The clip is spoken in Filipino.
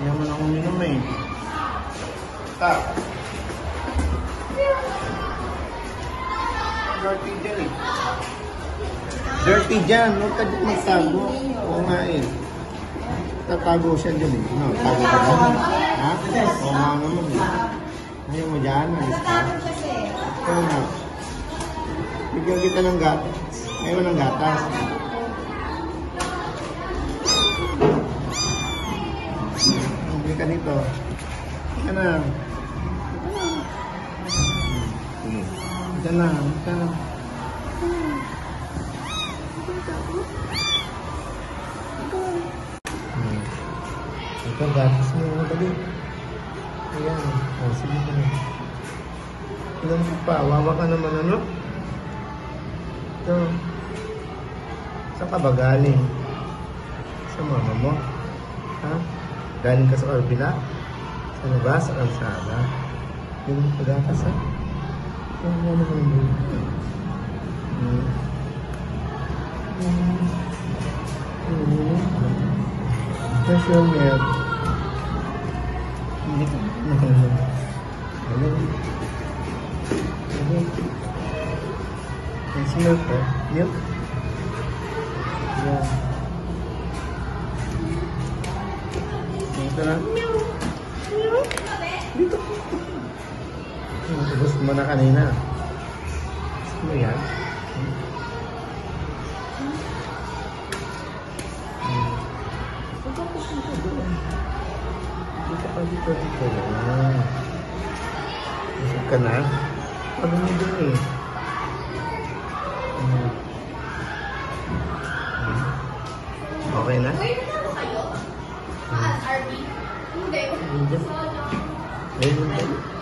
Ayaw mo na uminom eh. Stop. Dirty dyan eh. Dirty dyan. Huwag ka dyan magtago. Oo nga eh. Tatago siya dyan eh. No, tago ka dyan. Ha? Oo nga naman eh. Ayaw mo dyan. Alis ka. Ayaw na. Bigyan kita ng gatas. Ayaw ng gatas. Hindi ka dito. Hindi ka na. Hindi ka na. Hindi ka na. Ito, gatas mo. Dali. Ayan. O, sige ka na. Ilan ko pa. Wawa ka naman, ano? Ito. Saan ka ba galing? Sa mama mo? Ha? Galing ka sa orbila? Sa labas? Sa kalsada? Yung pagakas, ha? Ano naman yun? Where's your milk? Hindi ka. Ano? There's milk, eh? Milk? Yeah. Dito na. Dito. Gusto mo na kanina. Gusto mo yan? Dito. Busog ka na? Ano mo din eh? Okay na? RB? Hindi. Hindi.